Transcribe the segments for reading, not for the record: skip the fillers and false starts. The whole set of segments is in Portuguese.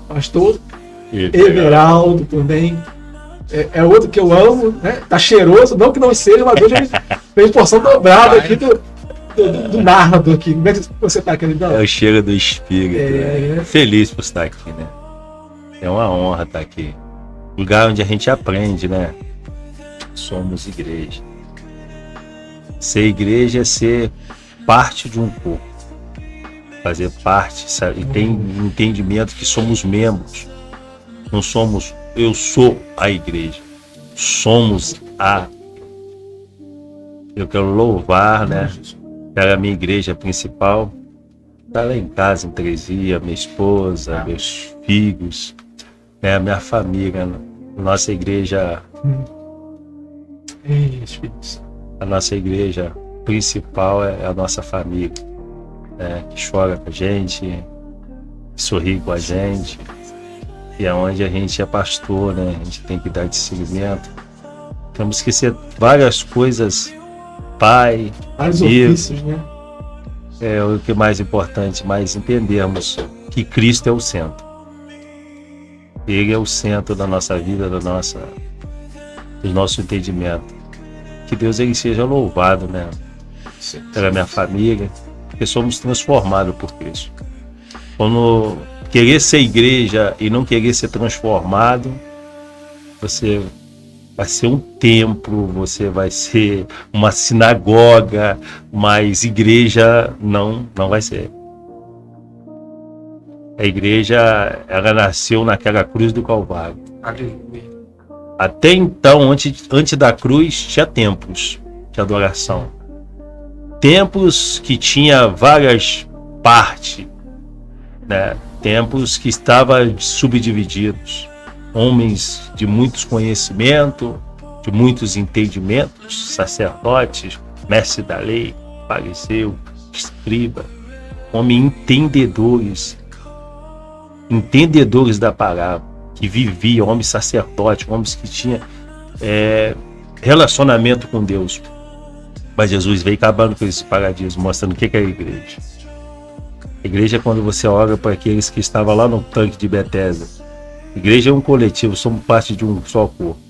pastor Everaldo também. É outro que eu amo, né? Tá cheiroso, não que não seja, mas hoje fez porção dobrada aqui do nardo aqui. Como é que você tá, queridão? É o cheiro do espírito. Né? Feliz por estar aqui, né? É uma honra estar aqui. Lugar onde a gente aprende, né? Somos igreja. Ser igreja é ser parte de um corpo. Fazer parte, sabe? E tem entendimento que somos membros. Não somos, eu sou a igreja. Somos a. Eu quero louvar, né? Pela minha igreja principal. Tá lá em casa, em Teresia, minha esposa, meus filhos, né? Minha família. Nossa igreja. A nossa igreja principal é a nossa família, né? Que chora com a gente, que sorri com a gente. E é onde a gente é pastor, né? A gente tem que dar discernimento. Temos que ser várias coisas, pai, vários ofícios, né? É o que é mais importante, mas entendermos que Cristo é o centro. Ele é o centro da nossa vida, do nosso entendimento. Que Deus ele seja louvado, né? Pela minha família, porque somos transformados por Cristo. Quando querer ser igreja e não querer ser transformado, você vai ser um templo, você vai ser uma sinagoga, mas igreja não vai ser. A igreja, ela nasceu naquela cruz do Calvário. Até então, antes da cruz, tinha templos de adoração. Templos que tinha várias partes, né? Templos que estavam subdivididos. Homens de muitos conhecimentos, de muitos entendimentos, sacerdotes, mestre da lei, fariseu, escriba, homens entendedores da palavra, que viviam, homens sacerdotes, homens que tinham relacionamento com Deus. Mas Jesus veio acabando com esse paradigma, mostrando o que é a igreja. A igreja é quando você olha para aqueles que estavam lá no tanque de Betesda. A igreja é um coletivo, somos parte de um só corpo.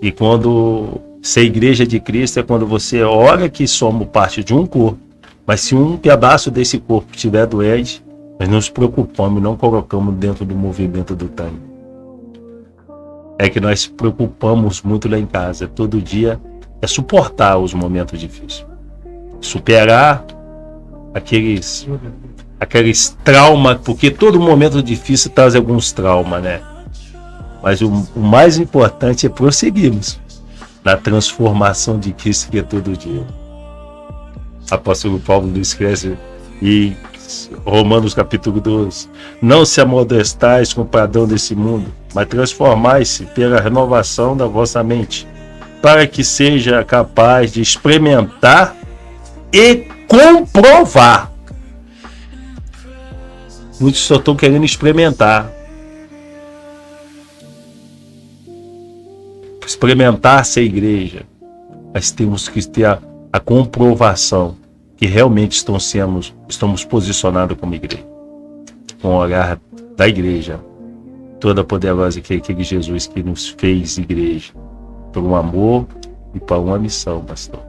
E quando ser igreja de Cristo é quando você olha que somos parte de um corpo, mas se um pedaço desse corpo estiver doente, nós nos preocupamos e não colocamos dentro do movimento do tanque. É que nós preocupamos muito lá em casa, todo dia, é suportar os momentos difíceis. Superar aqueles traumas, porque todo momento difícil traz alguns traumas, né? Mas o mais importante é prosseguirmos na transformação de Cristo, que é todo dia. Apóstolo Paulo escreve em Romanos capítulo 12: não se amodestais com o padrão desse mundo, mas transformai-se pela renovação da vossa mente, para que seja capaz de experimentar e comprovar. Muitos só estão querendo experimentar. Experimentar ser igreja. Mas temos que ter a comprovação que realmente estamos posicionados como igreja. Com o olhar da igreja, toda poderosa, que é aquele Jesus que nos fez igreja, por um amor e para uma missão, pastor.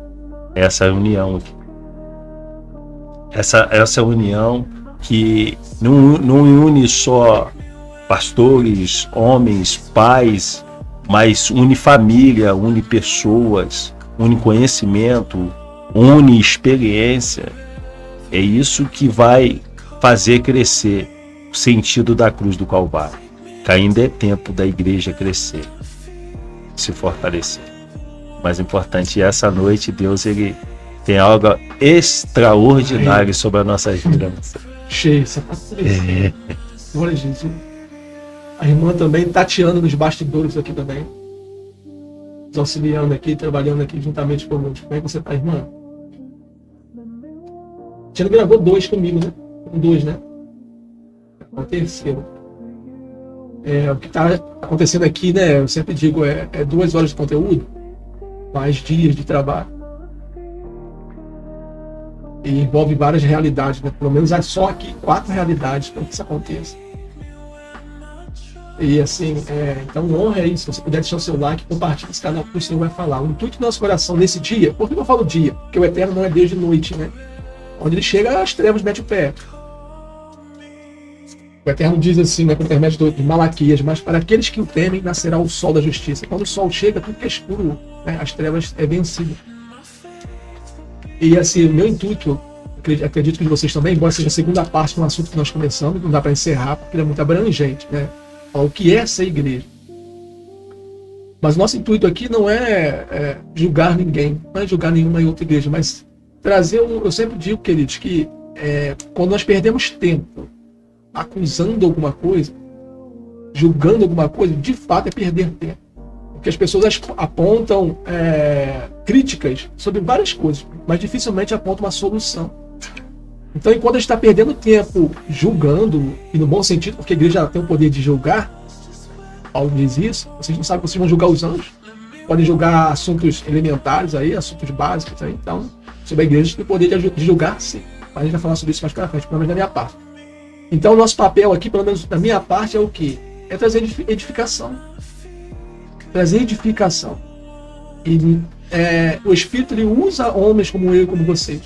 Essa é a união aqui. Essa união que não une só pastores, homens, pais, mas une família, une pessoas, une conhecimento, une experiência. É isso que vai fazer crescer o sentido da cruz do Calvário. Que ainda é tempo da igreja crescer, se fortalecer. O mais importante é essa noite, Deus ele tem algo extraordinário sobre a nossa vida. Cheio, você tá Glória a Jesus. A irmã também tateando nos bastidores aqui também, nos auxiliando aqui, trabalhando aqui juntamente conosco. Como é que você tá, irmã? A Tina gravou 2 comigo, né? 2, né? O terceiro. O que está acontecendo aqui, né? Eu sempre digo, é 2 horas de conteúdo, mais dias de trabalho. E envolve várias realidades, né? Pelo menos é só aqui 4 realidades para que isso aconteça. E assim, então honra isso. Se você puder deixar o seu like, compartilhe esse canal que o Senhor vai falar. O intuito do nosso coração nesse dia, por que eu falo dia? Porque o Eterno não é Deus de noite, né? Onde ele chega, as trevas mete o pé. O Eterno diz assim, né, por intermédio de Malaquias, mas para aqueles que o temem, nascerá o sol da justiça. Quando o sol chega, tudo que é escuro, né, as trevas é vencido. E assim, o meu intuito, acredito que de vocês também, embora seja a segunda parte de um assunto que nós começamos, não dá para encerrar, porque ele é muito abrangente, né? O que é essa igreja? Mas nosso intuito aqui não é julgar ninguém, não é julgar nenhuma outra igreja, mas trazer, eu sempre digo, queridos, que quando nós perdemos tempo acusando alguma coisa, julgando alguma coisa, de fato é perder tempo. Porque as pessoas apontam críticas sobre várias coisas, mas dificilmente apontam uma solução. Então, enquanto a gente está perdendo tempo julgando, e no bom sentido, porque a igreja tem o poder de julgar, Paulo diz isso, vocês não sabem que vocês vão julgar os anjos, podem julgar assuntos elementares aí, assuntos básicos aí, então, sobre a igreja tem o poder de julgar, sim. Mas a gente vai falar sobre isso mais para frente, pelo menos da minha parte. Então, o nosso papel aqui, pelo menos da minha parte, é o quê? É trazer edificação. Trazer edificação. E o Espírito ele usa homens como eu e como vocês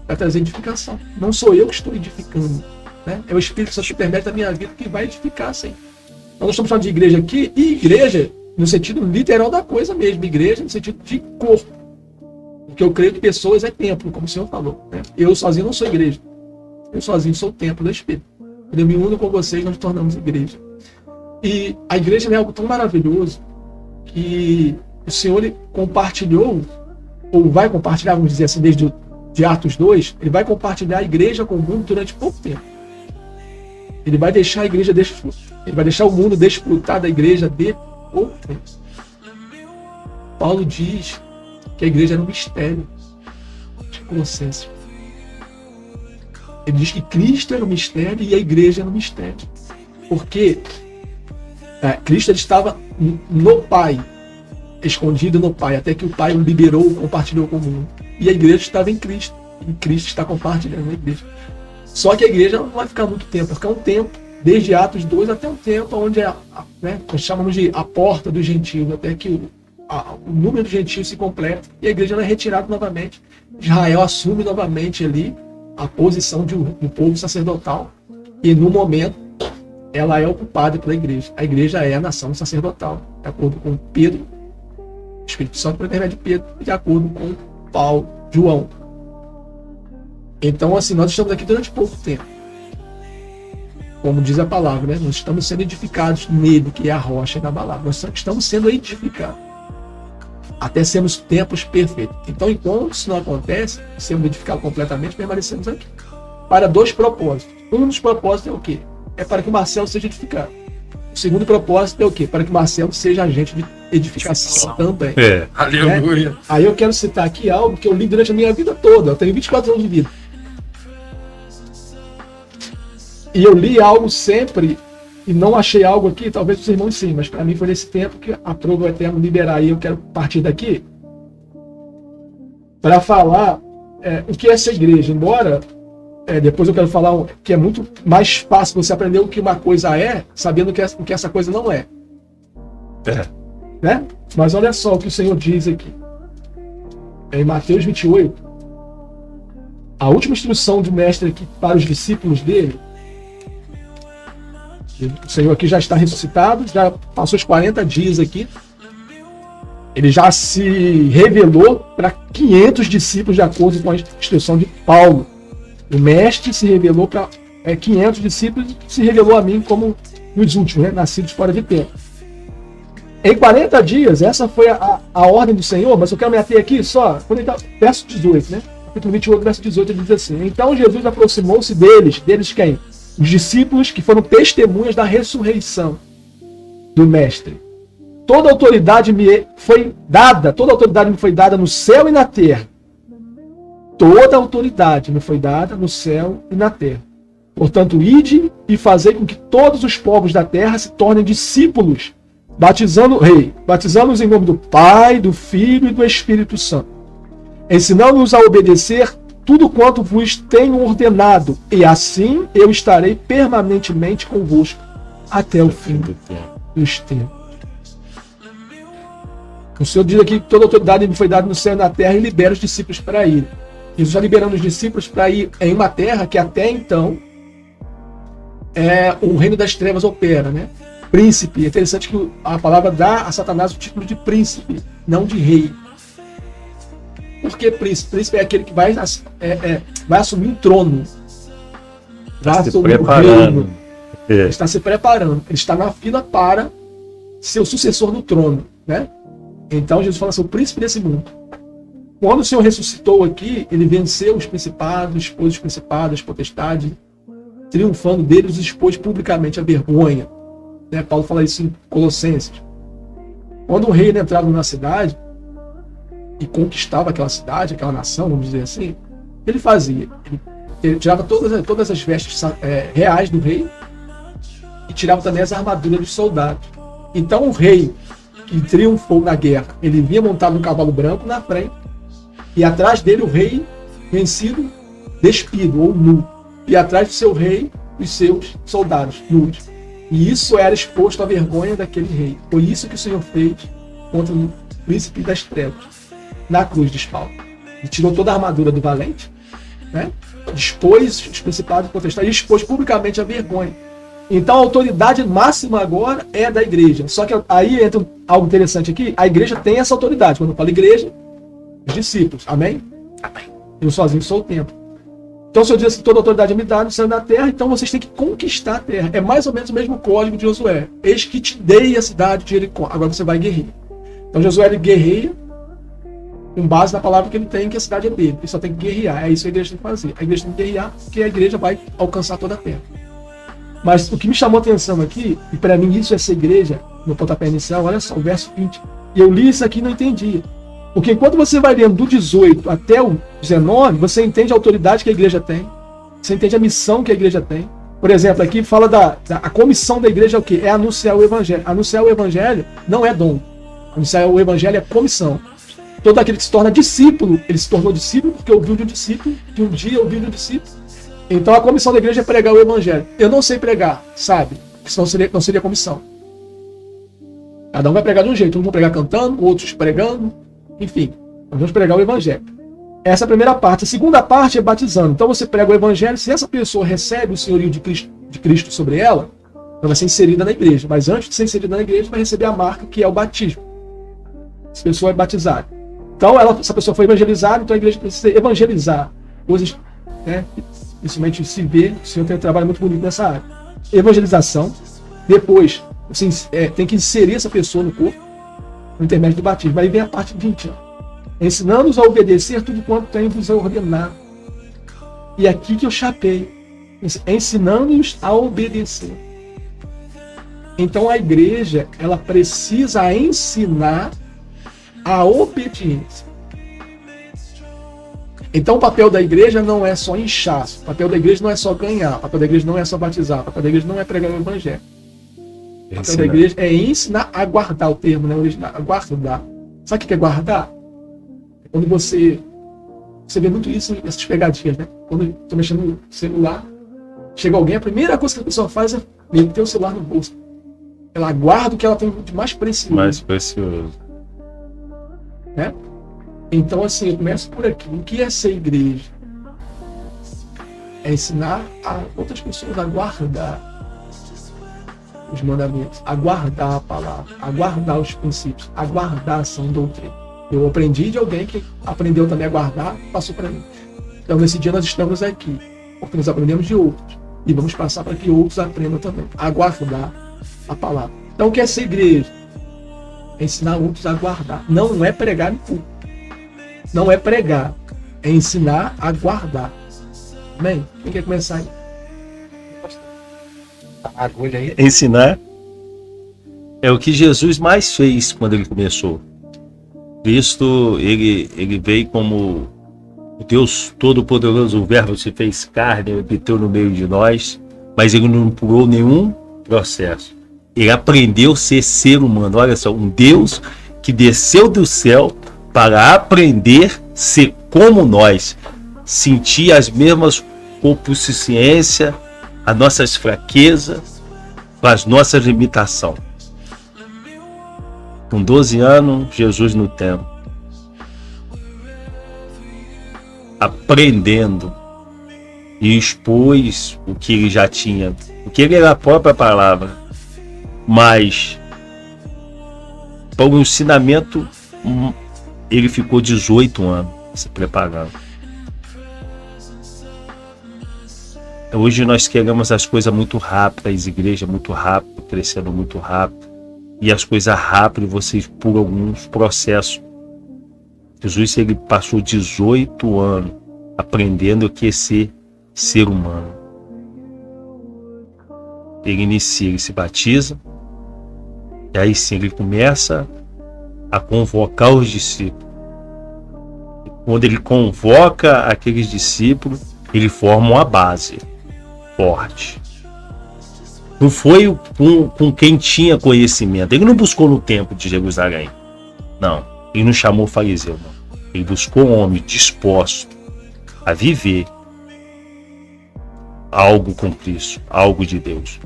para trazer edificação. Não sou eu que estou edificando, né? É o Espírito Santo que permite a minha vida que vai edificar, sim. Nós estamos falando de igreja aqui, e igreja no sentido literal da coisa mesmo, igreja no sentido de corpo. Porque eu creio que pessoas é templo, como o Senhor falou, né? Eu sozinho não sou igreja. Eu sozinho sou o templo do Espírito. Quando eu me uno com vocês, nós nos tornamos igreja. E a igreja é algo tão maravilhoso que o Senhor ele compartilhou, ou vai compartilhar, vamos dizer assim, desde de Atos 2, ele vai compartilhar a igreja com o mundo durante pouco tempo. Ele vai deixar a igreja ele vai deixar o mundo desfrutar da igreja de pouco tempo. Paulo diz que a igreja era um mistério de Colossenses. Ele diz que Cristo era um mistério e a igreja era um mistério. Porque Cristo ele estava no Pai, escondido no Pai, até que o Pai o liberou, compartilhou com o mundo. E a igreja estava em Cristo. E Cristo está compartilhando a igreja. Só que a igreja não vai ficar muito tempo, vai ficar um tempo, desde Atos 2 até um tempo onde nós chamamos de a porta dos gentios, até que o número de gentios se completa e a igreja não é retirada novamente. Israel assume novamente ali a posição do povo sacerdotal e no momento ela é ocupada pela igreja. A igreja é a nação sacerdotal, de acordo com Pedro, o Espírito Santo por intermédio de Pedro, e de acordo com Paulo, João. Então, assim, nós estamos aqui durante pouco tempo. Como diz a palavra, né? Nós estamos sendo edificados nele, que é a rocha da palavra. Nós estamos sendo edificados até sermos tempos perfeitos. Então, enquanto isso não acontece, sermos edificados completamente, permanecemos aqui. Para dois propósitos. Um dos propósitos é o quê? É para que o Marcelo seja edificado. O segundo propósito é o quê? Para que o Marcelo seja agente de edificação também. Aleluia. Aí eu quero citar aqui algo que eu li durante a minha vida toda. Eu tenho 24 anos de vida. E eu li algo sempre e não achei algo aqui, talvez os irmãos sim, mas para mim foi nesse tempo que aprova o Eterno liberar. E eu quero partir daqui para falar o que é essa igreja. Embora depois eu quero falar que é muito mais fácil você aprender o que uma coisa é, sabendo o que essa coisa não é. Né? Mas olha só o que o Senhor diz aqui. Em Mateus 28, a última instrução do mestre aqui para os discípulos dele. O Senhor aqui já está ressuscitado, já passou os 40 dias aqui. Ele já se revelou para 500 discípulos de acordo com a instrução de Paulo. O mestre se revelou para 500 discípulos, se revelou a mim como os últimos, né, nascidos fora de tempo. Em 40 dias, essa foi a ordem do Senhor, mas eu quero me ater aqui só, verso 18, né? Capítulo 28, verso 18, ele diz assim: Então Jesus aproximou-se deles quem? Os discípulos que foram testemunhas da ressurreição do Mestre. Toda autoridade me foi dada no céu e na terra. Toda autoridade me foi dada no céu e na terra. Portanto, ide e fazei com que todos os povos da terra se tornem discípulos, batizando-os em nome do Pai, do Filho e do Espírito Santo, ensinando-os a obedecer tudo quanto vos tenho ordenado, e assim eu estarei permanentemente convosco até o fim dos tempos. O Senhor diz aqui que toda autoridade me foi dada no céu e na terra e libera os discípulos para ir. Jesus está liberando os discípulos para ir em uma terra que até então o reino das trevas opera, né? Príncipe. É interessante que a palavra dá a Satanás o título de príncipe, não de rei. Por que príncipe? Príncipe é aquele que vai assumir um trono. Vai assumir um reino. Ele está se preparando. Ele está na fila para ser o sucessor do trono, né? Então Jesus fala assim, o príncipe desse mundo. Quando o Senhor ressuscitou aqui, ele venceu os principados, expôs os principados, as potestades, triunfando deles, expôs publicamente a vergonha. Né? Paulo fala isso em Colossenses. Quando o rei entrava na cidade e conquistava aquela cidade, aquela nação, vamos dizer assim, ele fazia? Ele tirava todas as vestes reais do rei e tirava também as armaduras dos soldados. Então o rei que triunfou na guerra, ele vinha montado num cavalo branco na frente, e atrás dele o rei vencido, despido ou nu, e atrás do seu rei os seus soldados nus. E isso era exposto à vergonha daquele rei. Foi isso que o Senhor fez contra o príncipe das trevas na cruz de espalda. Ele tirou toda a armadura do valente, né? Expôs os principados e potestades e expôs publicamente a vergonha. Então a autoridade máxima agora é da igreja. Só que aí entra algo interessante aqui. A igreja tem essa autoridade. Quando eu falo igreja, os discípulos. Amém? Amém. Eu sozinho sou o templo. Então o Senhor diz assim, toda autoridade é me dada no céu e na terra, então vocês têm que conquistar a terra. É mais ou menos o mesmo código de Josué. Eis que te dei a cidade de Jericó. Agora você vai guerrear. Então Josué ele guerreia com base na palavra que ele tem, que a cidade é dele. Ele só tem que guerrear. É isso que a igreja tem que fazer. A igreja tem que guerrear, porque a igreja vai alcançar toda a terra. Mas o que me chamou a atenção aqui, e para mim isso é ser igreja, no pontapé inicial, olha só, o verso 20. E eu li isso aqui e não entendia. Porque enquanto você vai lendo do 18 até o 19, você entende a autoridade que a igreja tem, você entende a missão que a igreja tem. Por exemplo, aqui fala a comissão da igreja é o quê? É anunciar o evangelho. Anunciar o evangelho não é dom. Anunciar o evangelho é comissão. Todo aquele que se torna discípulo, ele se tornou discípulo porque ouviu de um discípulo, que um dia ouviu de um discípulo. Então a comissão da igreja é pregar o evangelho. Eu não sei pregar, sabe? Senão não seria comissão. Cada um vai pregar de um jeito. Uns vão pregar cantando, outros pregando. Enfim, nós vamos pregar o evangelho. Essa é a primeira parte. A segunda parte é batizando. Então você prega o evangelho. Se essa pessoa recebe o senhorio de Cristo sobre ela, ela vai ser inserida na igreja. Mas antes de ser inserida na igreja, vai receber a marca que é o batismo. Essa pessoa é batizada. Então essa pessoa foi evangelizada, então a igreja precisa evangelizar. Coisas, né? Principalmente se vê, o Senhor tem um trabalho muito bonito nessa área. Evangelização. Depois, você tem que inserir essa pessoa no corpo, no intermédio do batismo. Aí vem a parte 20. Ensinando-os a obedecer tudo quanto tenho-vos ordenado. E aqui que eu chapei. Ensinando-os a obedecer. Então a igreja, ela precisa ensinar a obediência. Então o papel da igreja não é só inchar, o papel da igreja não é só ganhar, o papel da igreja não é só batizar, o papel da igreja não é pregar o evangelho. O papel da igreja é ensinar a guardar, o termo, né, original, a guardar. Sabe o que é guardar? Quando você vê muito isso, essas pegadinhas, né? Quando eu estou mexendo no celular, chega alguém, a primeira coisa que a pessoa faz é meter o celular no bolso. Ela guarda o que ela tem de mais precioso. Mais precioso. Né? Então, assim, eu começo por aqui. O que é ser igreja? É ensinar a outras pessoas a guardar os mandamentos, a guardar a palavra, a guardar os princípios, a guardar a sã doutrina. Eu aprendi de alguém que aprendeu também a guardar, passou para mim. Então, nesse dia nós estamos aqui, porque nós aprendemos de outros. E vamos passar para que outros aprendam também a guardar a palavra. Então, o que é ser igreja? É ensinar outros a guardar. Não é pregar no culto. Não é pregar, é ensinar a guardar. Amém? Quem quer começar aí? A agulha aí. Ensinar é o que Jesus mais fez quando ele começou. Cristo, ele veio como o Deus Todo-Poderoso, o Verbo se fez carne, habitou no meio de nós, mas ele não pulou nenhum processo. Ele aprendeu a ser humano. Olha só, um Deus que desceu do céu para aprender a ser como nós, sentir as mesmas concupiscências, as nossas fraquezas, com as nossas limitações. Com 12 anos, Jesus no templo, aprendendo, e expôs o que ele já tinha, o que ele era a própria palavra, mas para o ensinamento ele ficou 18 anos se preparando. Hoje nós queremos as coisas muito rápidas, igreja muito rápido, crescendo muito rápido, e as coisas rápidas vocês por alguns processos. Jesus, ele passou 18 anos aprendendo o que é ser humano. Ele inicia, ele se batiza, e aí sim ele começa a convocar os discípulos. E quando ele convoca aqueles discípulos, ele forma uma base forte. Não foi com quem tinha conhecimento. Ele não buscou no templo de Jerusalém. Não. Ele não chamou fariseu, não. Ele buscou um homem disposto a viver algo com Cristo, algo de Deus.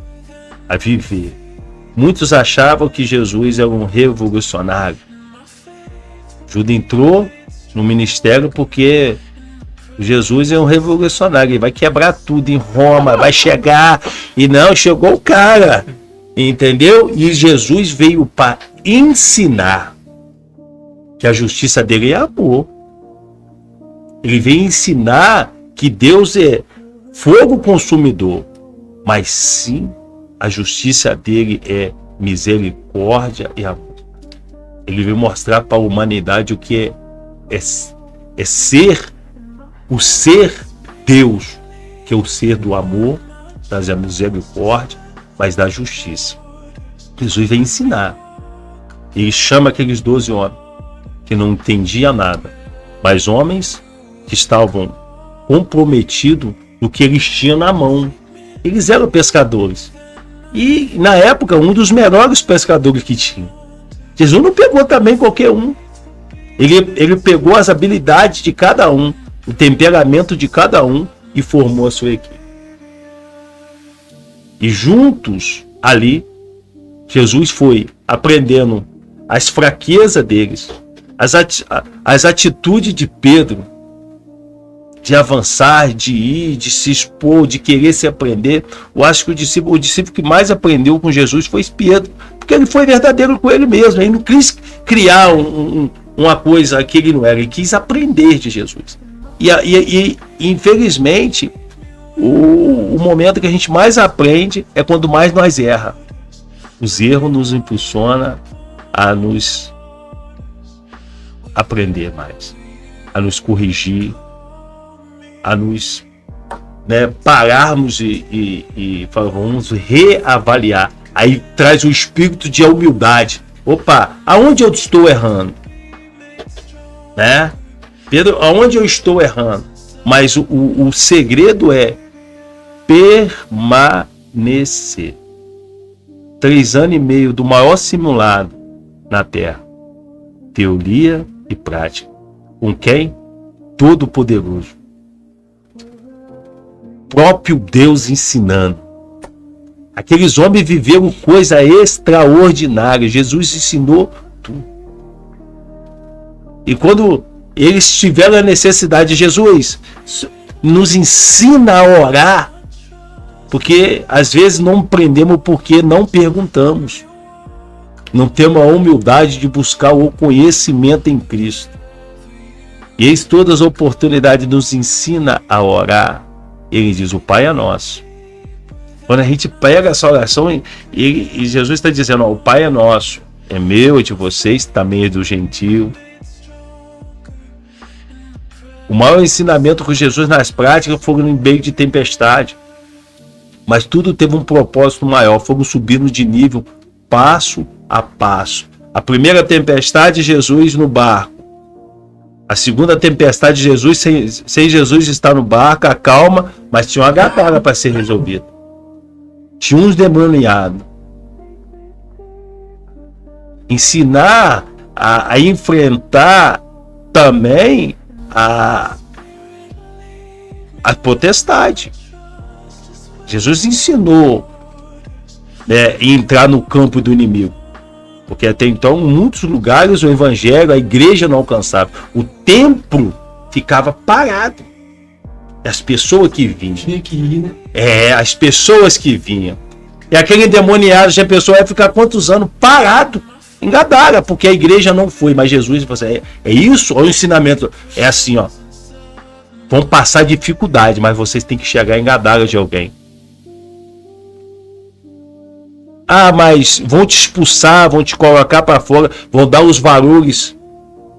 A viver. Muitos achavam que Jesus era um revolucionário. Judas entrou no ministério porque Jesus é um revolucionário, ele vai quebrar tudo em Roma, vai chegar, e não, chegou o cara, entendeu? E Jesus veio para ensinar que a justiça dele é amor. Ele veio ensinar que Deus é fogo consumidor, mas sim, a justiça dele é misericórdia e amor. Ele veio mostrar para a humanidade o que é ser o ser Deus, que é o ser do amor, da misericórdia, mas da justiça. Jesus vem ensinar. Ele chama aqueles 12 homens que não entendiam nada, mas homens que estavam comprometidos no que eles tinham na mão. Eles eram pescadores. E, na época, um dos melhores pescadores que tinha. Jesus não pegou também qualquer um. Ele pegou as habilidades de cada um, o temperamento de cada um, e formou a sua equipe. E juntos, ali, Jesus foi aprendendo as fraquezas deles, as atitudes de Pedro, de avançar, de ir, de se expor, de querer se aprender. Eu acho que o discípulo que mais aprendeu com Jesus foi Pedro, porque ele foi verdadeiro com ele mesmo. Ele não quis criar uma coisa que ele não era, ele quis aprender de Jesus. E infelizmente, o momento que a gente mais aprende é quando mais nós erra. Os erros nos impulsionam a nos aprender mais, a nos corrigir, a nos pararmos e falar, vamos reavaliar. Aí traz o espírito de humildade. Opa, aonde eu estou errando? Pedro, aonde eu estou errando? Mas o segredo é permanecer. 3 anos e meio do maior simulado na Terra. Teoria e prática. Com quem? Todo-Poderoso. Próprio Deus ensinando. Aqueles homens viveram coisa extraordinária. Jesus ensinou tudo. E quando eles tiveram a necessidade de Jesus, nos ensina a orar, porque às vezes não aprendemos porque não perguntamos. Não temos a humildade de buscar o conhecimento em Cristo. E eis todas as oportunidades nos ensina a orar. Ele diz, o Pai é nosso. Quando a gente pega essa oração, e Jesus está dizendo, o Pai é nosso, é meu, é de vocês, também é do gentio. O maior ensinamento com Jesus nas práticas foi no meio de tempestade. Mas tudo teve um propósito maior, foram subindo de nível, passo a passo. A primeira tempestade, Jesus no barco. A segunda tempestade, Jesus sem Jesus estar no barco, a calma, mas tinha uma galera para ser resolvida. Tinha uns demoniados. Ensinar a enfrentar também a potestade. Jesus ensinou e entrar no campo do inimigo. Porque até então, em muitos lugares, o evangelho, a igreja não alcançava. O templo ficava parado. As pessoas que vinham. Tinha que ir, né? As pessoas que vinham. E aquele endemoniado, já pensou, vai ficar quantos anos parado em Gadara, porque a igreja não foi. Mas Jesus, você é isso? Olha o ensinamento. É assim, ó. Vão passar dificuldade, mas vocês têm que chegar em Gadara de alguém. Ah, mas vão te expulsar, vão te colocar para fora, vão dar os valores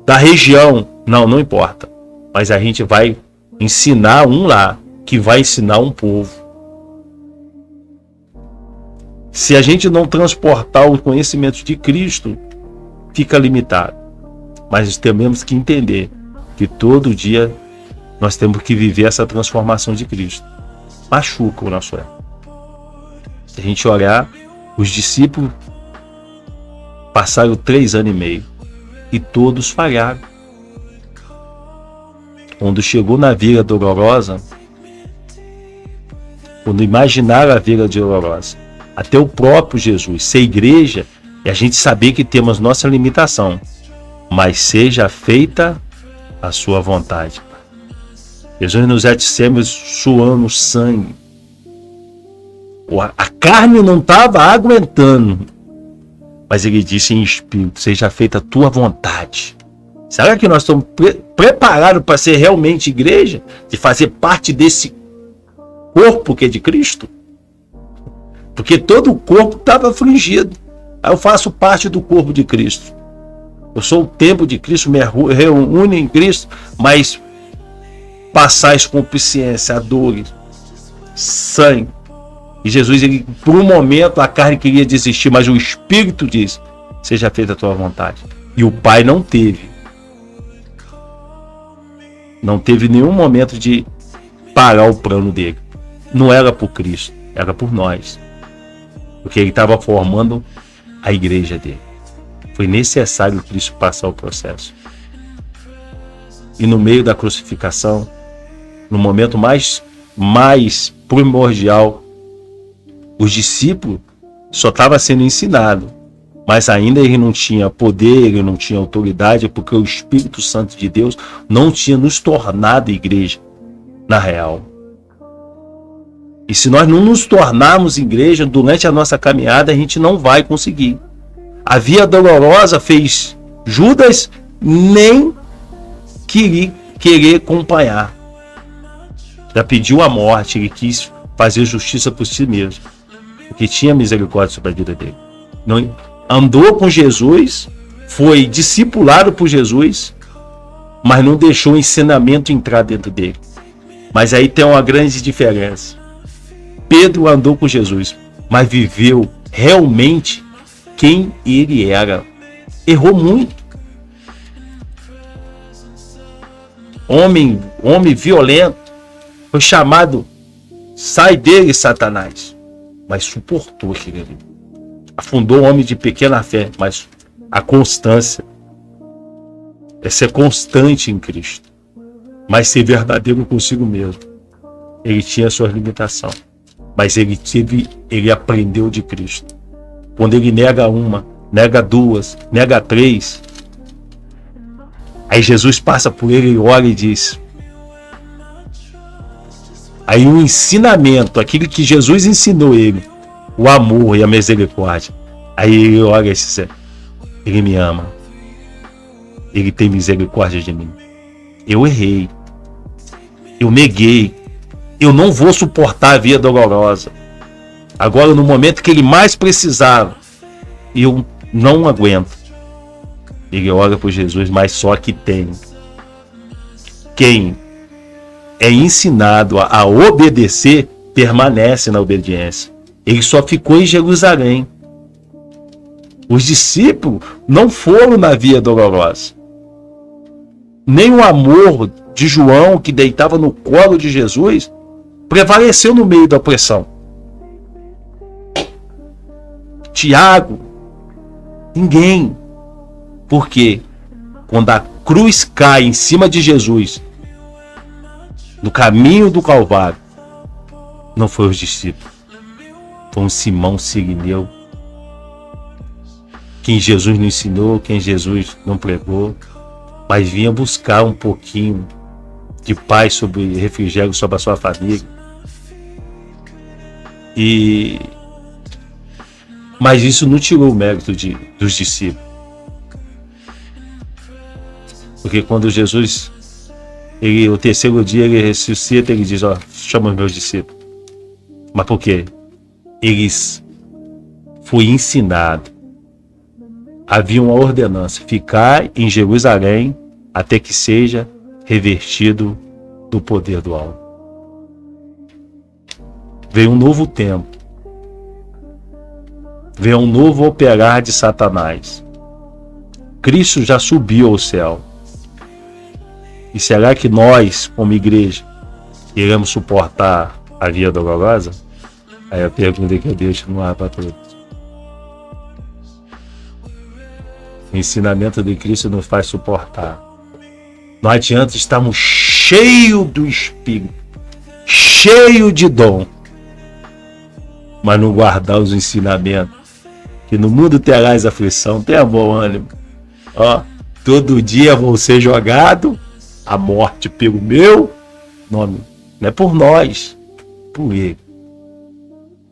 da região. Não, não importa. Mas a gente vai ensinar um lá, que vai ensinar um povo. Se a gente não transportar o conhecimento de Cristo, fica limitado. Mas temos que entender que todo dia nós temos que viver essa transformação de Cristo. Machuca o nosso ego. Se a gente olhar, os discípulos passaram 3 anos e meio e todos falharam. Quando chegou na Vila Dolorosa, quando imaginaram a Vila Dolorosa, até o próprio Jesus, ser igreja, é a gente saber que temos nossa limitação, mas seja feita a sua vontade. Jesus nos Getsêmanis suando sangue. A carne não estava aguentando, mas ele disse em espírito, seja feita a tua vontade. Será que nós estamos preparados para ser realmente igreja? De fazer parte desse corpo que é de Cristo? Porque todo o corpo estava afligido. Eu faço parte do corpo de Cristo. Eu sou o templo de Cristo, me reúno em Cristo, mas passais com consciência, a dores, sangue. E Jesus, ele, por um momento, a carne queria desistir, mas o Espírito diz, seja feita a tua vontade. E o Pai não teve nenhum momento de parar o plano dele. Não era por Cristo, era por nós. Porque ele estava formando a igreja dele. Foi necessário Cristo passar o processo. E no meio da crucificação, no momento mais primordial, os discípulos só estavam sendo ensinados, mas ainda ele não tinha poder, ele não tinha autoridade, porque o Espírito Santo de Deus não tinha nos tornado igreja na real. E se nós não nos tornarmos igreja durante a nossa caminhada, a gente não vai conseguir. A Via Dolorosa fez Judas nem querer acompanhar. Já pediu a morte, ele quis fazer justiça por si mesmo, porque tinha misericórdia sobre a vida dele. Não, andou com Jesus, foi discipulado por Jesus, mas não deixou o ensinamento entrar dentro dele. Mas aí tem uma grande diferença. Pedro andou com Jesus, mas viveu realmente quem ele era. Errou muito. Homem violento, foi chamado, sai dele, Satanás. Mas suportou aquilo ali. Afundou um homem de pequena fé, mas a constância é ser constante em Cristo, mas ser verdadeiro consigo mesmo. Ele tinha suas limitações, mas ele aprendeu de Cristo. Quando ele nega uma, nega duas, nega três, aí Jesus passa por ele e olha e diz. Aí o ensinamento, aquilo que Jesus ensinou ele, o amor e a misericórdia. Aí ele olha e diz, ele me ama. Ele tem misericórdia de mim. Eu errei. Eu neguei. Eu não vou suportar a Via Dolorosa. Agora, no momento que ele mais precisava, eu não aguento. Ele olha para Jesus, mas só que tem. Quem é ensinado a obedecer, permanece na obediência. Ele só ficou em Jerusalém. Os discípulos não foram na Via Dolorosa. Nem o amor de João, que deitava no colo de Jesus, prevaleceu no meio da opressão. Tiago, ninguém. Porque quando a cruz cai em cima de Jesus, no caminho do Calvário, não foi os discípulos, Foi um Simão Sirineu. Quem Jesus não ensinou, quem Jesus não pregou, mas vinha buscar um pouquinho de paz, sobre refrigério sobre a sua família. Mas isso não tirou o mérito dos discípulos. Porque quando Jesus, o terceiro dia, ele ressuscita, ele diz, chama os meus discípulos. Mas por quê? Eles foi ensinado. Havia uma ordenança, ficar em Jerusalém até que seja revertido do poder do alto. Veio um novo tempo. Veio um novo operar de Satanás. Cristo já subiu ao céu. E será que nós, como igreja, iremos suportar a via dolorosa? Aí a pergunta que eu deixo no ar para todos. O ensinamento de Cristo nos faz suportar. Não adianta estarmos cheios do Espírito, cheio de dom, mas não guardar os ensinamentos. Que no mundo terás aflição, tenha bom ânimo. Todo dia vou ser jogado à morte pelo meu nome. Não é por nós, por ele.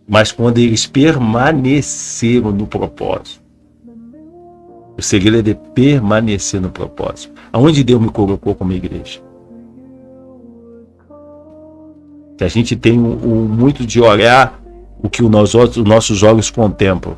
Mas quando eles permaneceram no propósito. O segredo é de permanecer no propósito. Aonde Deus me colocou como igreja. Que a gente tem muito de olhar o que os nossos olhos contemplam.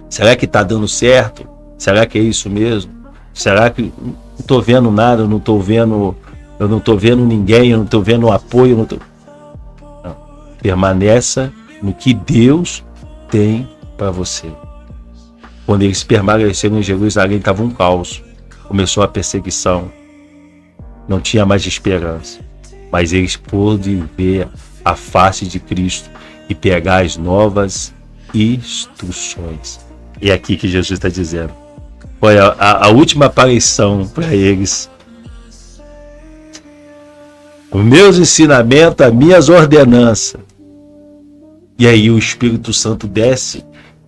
Será que está dando certo? Será que é isso mesmo? Será que não estou vendo nada? Eu não estou vendo ninguém, eu não estou vendo apoio. Não. Permaneça no que Deus tem para você. Quando eles permaneceram em Jerusalém, estava um caos. Começou a perseguição. Não tinha mais esperança. Mas eles pôde ver a face de Cristo e pegar as novas instruções. E é aqui que Jesus está dizendo. Foi a última aparição para eles. Os meus ensinamentos, as minhas ordenanças. E aí o Espírito Santo desce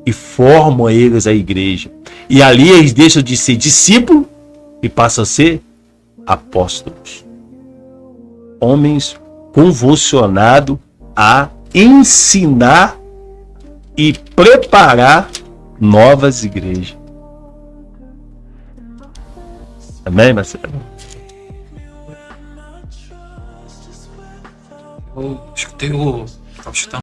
e forma eles a igreja. E ali eles deixam de ser discípulos e passam a ser apóstolos. Homens convulsionados a ensinar e preparar novas igrejas. Amém, Marcelo? Eu escutei o... Estava escutando